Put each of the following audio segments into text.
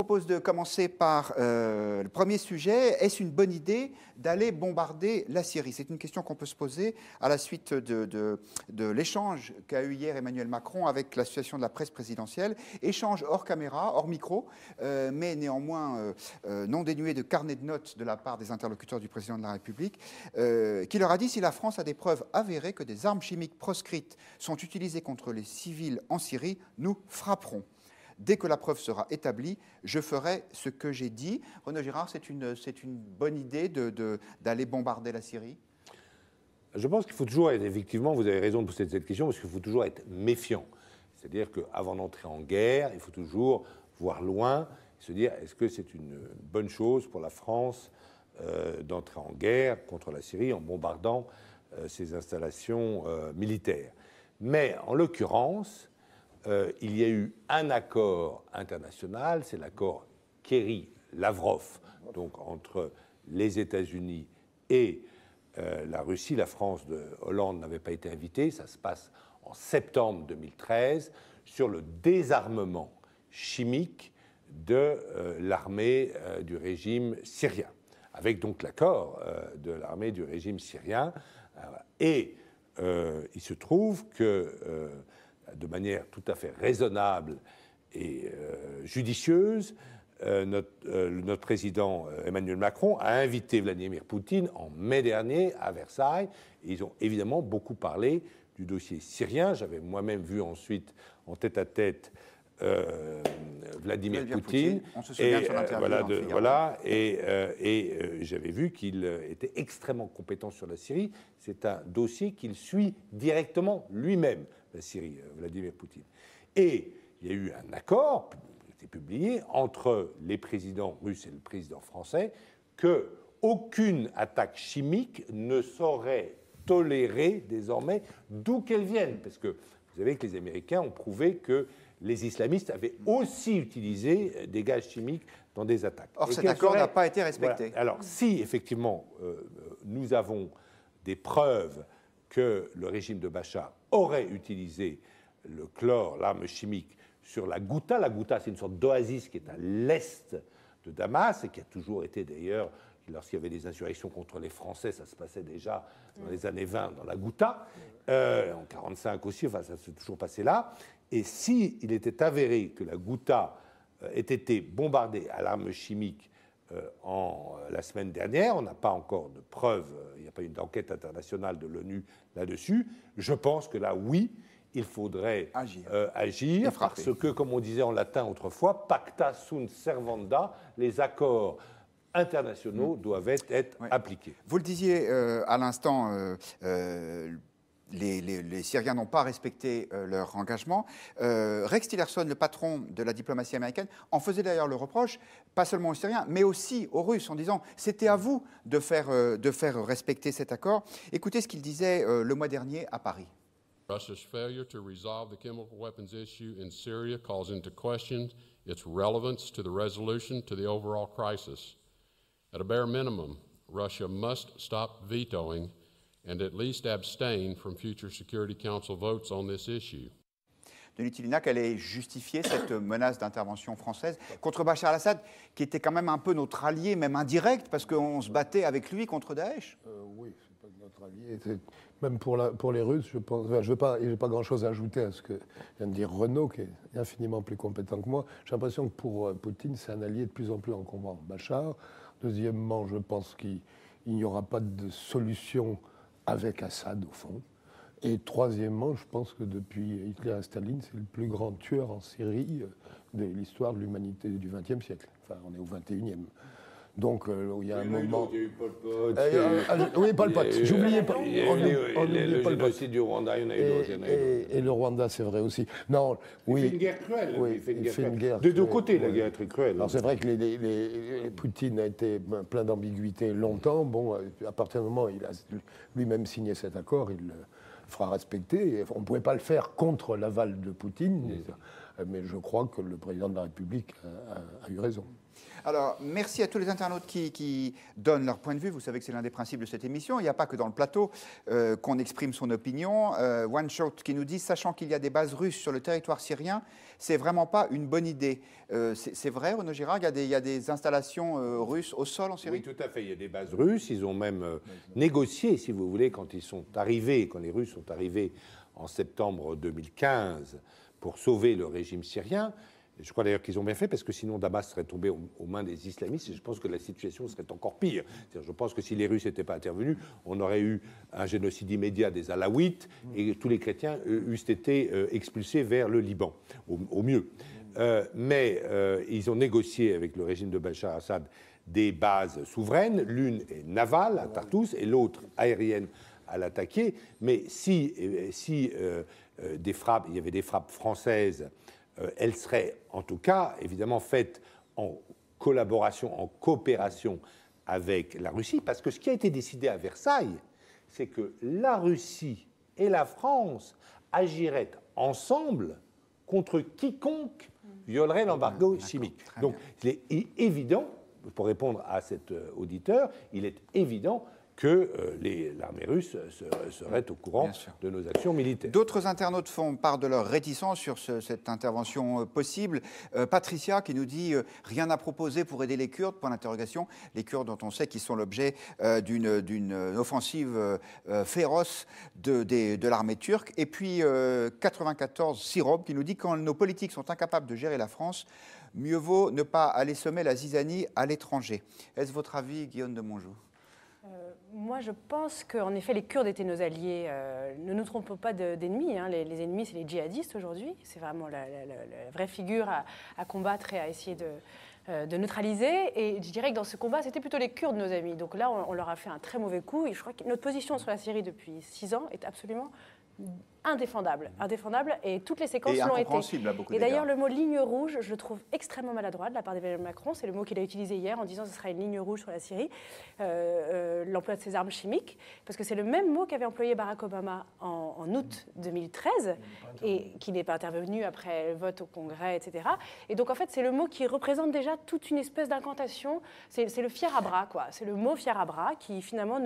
propose de commencer par le premier sujet. Est-ce une bonne idée d'aller bombarder la Syrie? C'est une question qu'on peut se poser à la suite de l'échange qu'a eu hier Emmanuel Macron avec l'association de la presse présidentielle. Échange hors caméra, hors micro, mais néanmoins non dénué de carnet de notes de la part des interlocuteurs du président de la République, qui leur a dit: si la France a des preuves avérées que des armes chimiques proscrites sont utilisées contre les civils en Syrie, nous frapperons. Dès que la preuve sera établie, je ferai ce que j'ai dit. Renaud Girard, c'est une bonne idée d'aller bombarder la Syrie? Je pense qu'il faut toujours être, effectivement, vous avez raison de poser cette question, parce qu'il faut toujours être méfiant. C'est-à-dire qu'avant d'entrer en guerre, il faut toujours voir loin, se dire, est-ce que c'est une bonne chose pour la France d'entrer en guerre contre la Syrie en bombardant ses installations militaires. Mais en l'occurrence, il y a eu un accord international, c'est l'accord Kerry-Lavrov, donc entre les États-Unis et la Russie. La France de Hollande n'avait pas été invitée, ça se passe en septembre 2013, sur le désarmement chimique de l'armée du régime syrien, avec donc l'accord de l'armée du régime syrien. Et il se trouve que de manière tout à fait raisonnable et judicieuse, notre président Emmanuel Macron a invité Vladimir Poutine en mai dernier à Versailles. Et ils ont évidemment beaucoup parlé du dossier syrien. J'avais moi-même vu ensuite en tête-à-tête Vladimir Poutine. On se souvient de son interview et j'avais vu qu'il était extrêmement compétent sur la Syrie. C'est un dossier qu'il suit directement lui-même, la Syrie, Vladimir Poutine. Et il y a eu un accord, qui a été publié, entre les présidents russes et le président français, qu'aucune attaque chimique ne saurait tolérer désormais d'où qu'elle vienne. Parce que vous savez que les Américains ont prouvé que les islamistes avaient aussi utilisé des gaz chimiques dans des attaques. Or, cet accord n'a pas été respecté. Voilà. Alors, si effectivement nous avons des preuves que le régime de Bachar aurait utilisé le chlore, l'arme chimique, sur la Ghouta. La Ghouta, c'est une sorte d'oasis qui est à l'est de Damas et qui a toujours été d'ailleurs, lorsqu'il y avait des insurrections contre les Français, ça se passait déjà dans les années 20 dans la Ghouta, en 1945 aussi, enfin ça s'est toujours passé là. Et s'il était avéré que la Ghouta ait été bombardée à l'arme chimique la semaine dernière, on n'a pas encore de preuves, il n'y a pas eu d'enquête internationale de l'ONU là-dessus, je pense que là, oui, il faudrait agir parce que, comme on disait en latin autrefois, pacta sunt servanda, les accords internationaux doivent être appliqués. Vous le disiez à l'instant, les Syriens n'ont pas respecté leur engagement. Rex Tillerson, le patron de la diplomatie américaine, en faisait d'ailleurs le reproche, pas seulement aux Syriens, mais aussi aux Russes, en disant « c'était à vous de faire respecter cet accord ». Écoutez ce qu'il disait le mois dernier à Paris. Russia's failure to resolve the chemical weapons issue in Syria calls into question its relevance to the resolution to the overall crisis. At a bare minimum, Russia must stop vetoing and at least abstain from future Security Council votes on this issue. Denis Tillinac, elle est justifiée, cette menace d'intervention française contre Bachar al-Assad, qui était quand même un peu notre allié, même indirect, parce qu'on se battait avec lui contre Daesh. Oui, c'est pas notre allié. Même pour les Russes, je pense. Enfin, je n'ai pas grand-chose à ajouter à ce que vient de dire Renaud, qui est infiniment plus compétent que moi. J'ai l'impression que pour Poutine, c'est un allié de plus en plus encombrant. Bachar. Deuxièmement, je pense qu'il n'y aura pas de solution avec Assad, au fond. Et troisièmement, je pense que depuis Hitler et Staline, c'est le plus grand tueur en Syrie de l'histoire de l'humanité du XXe siècle. Enfin, on est au XXIe. Donc, il y a un moment... Il y a eu Pol Pot. Oui, Pol Pot. J'oubliais pas. Le génocide du Rwanda, il y en a eu d'autres. Et le Rwanda, c'est vrai aussi. Non, oui. Il fait une guerre cruelle. Oui, il fait une guerre de deux côtés, la guerre est très cruelle. Alors, c'est vrai que Poutine a été plein d'ambiguïté longtemps. Bon, à partir du moment où il a lui-même signé cet accord, il le fera respecter. On ne pouvait pas le faire contre l'aval de Poutine, mais je crois que le président de la République a eu raison. Alors, merci à tous les internautes qui donnent leur point de vue. Vous savez que c'est l'un des principes de cette émission. Il n'y a pas que dans le plateau qu'on exprime son opinion. One Shot qui nous dit, sachant qu'il y a des bases russes sur le territoire syrien, c'est vraiment pas une bonne idée. C'est vrai, Renaud Girard, il y a des installations russes au sol en Syrie? Oui, tout à fait. Il y a des bases russes. Ils ont même négocié, si vous voulez, quand les Russes sont arrivés en septembre 2015 pour sauver le régime syrien. Je crois d'ailleurs qu'ils ont bien fait, parce que sinon Damas serait tombé aux mains des islamistes, et je pense que la situation serait encore pire. Je pense que si les Russes n'étaient pas intervenus, on aurait eu un génocide immédiat des Alaouites, et tous les chrétiens eussent été expulsés vers le Liban, au mieux. Mais ils ont négocié avec le régime de Bachar Assad des bases souveraines, l'une est navale à Tartous et l'autre aérienne à Latakia. Mais si il y avait des frappes françaises, elles seraient en tout cas évidemment faites en collaboration, en coopération avec la Russie, parce que ce qui a été décidé à Versailles, c'est que la Russie et la France agiraient ensemble contre quiconque violerait l'embargo chimique. Donc il est évident, pour répondre à cet auditeur, il est évident que l'armée russe serait au courant de nos actions militaires. D'autres internautes font part de leur réticence sur cette intervention possible. Patricia qui nous dit rien à proposer pour aider les Kurdes, point d'interrogation. Les Kurdes dont on sait qu'ils sont l'objet d'une offensive féroce de l'armée turque. Et puis 94 Sirob qui nous dit quand nos politiques sont incapables de gérer la France, mieux vaut ne pas aller semer la zizanie à l'étranger. Est-ce votre avis, Guillaume de Monjou? Moi, je pense qu'en effet, les Kurdes étaient nos alliés. Ne nous trompons pas d'ennemis. Hein. Les ennemis, c'est les djihadistes aujourd'hui. C'est vraiment la vraie figure à combattre et à essayer de neutraliser. Et je dirais que dans ce combat, c'était plutôt les Kurdes, nos amis. Donc là, on leur a fait un très mauvais coup. Et je crois que notre position sur la Syrie depuis 6 ans est absolument indéfendable, et toutes les séquences l'ont été. Et d'ailleurs, le mot ligne rouge, je le trouve extrêmement maladroit de la part d'Emmanuel Macron. C'est le mot qu'il a utilisé hier en disant que ce sera une ligne rouge sur la Syrie, l'emploi de ces armes chimiques, parce que c'est le même mot qu'avait employé Barack Obama en août 2013 et qui n'est pas intervenu après le vote au Congrès, etc. Et donc en fait, c'est le mot qui représente déjà toute une espèce d'incantation. C'est le fier à bras, quoi. C'est le mot fier à bras qui finalement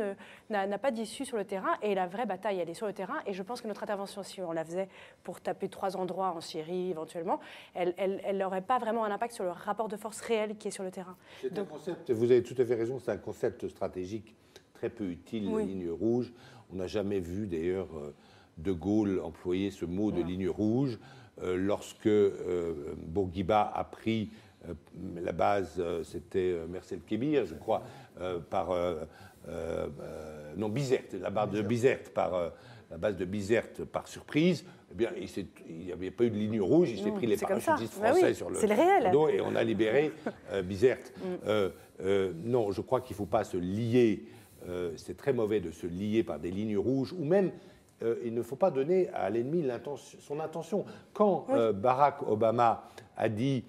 n'a pas d'issue sur le terrain. Et la vraie bataille, elle est sur le terrain. Et je pense que notre intervention, si on la faisait pour taper 3 endroits en Syrie éventuellement, elle n'aurait pas vraiment un impact sur le rapport de force réel qui est sur le terrain. C'est un concept, vous avez tout à fait raison, c'est un concept stratégique très peu utile, la ligne rouge. On n'a jamais vu d'ailleurs De Gaulle employer ce mot de ligne rouge. Lorsque Bourguiba a pris la base, c'était Mersel-Kébir, je crois, Bizerte, la base de Bizerte la base de Bizerte par surprise, eh bien, il n'y avait pas eu de ligne rouge, il s'est pris les parachutistes français sur le dos et on a libéré Bizerte. Non, je crois qu'il ne faut pas se lier, c'est très mauvais de se lier par des lignes rouges, ou même il ne faut pas donner à l'ennemi son intention. Quand Barack Obama a dit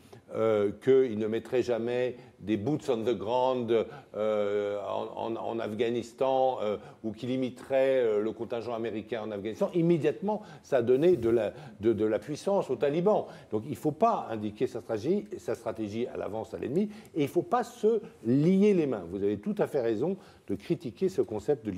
qu'il ne mettrait jamais des boots on the ground en Afghanistan ou qu'il limiterait le contingent américain en Afghanistan, immédiatement, ça a donné de la puissance aux talibans. Donc il ne faut pas indiquer sa stratégie à l'avance à l'ennemi et il ne faut pas se lier les mains. Vous avez tout à fait raison de critiquer ce concept de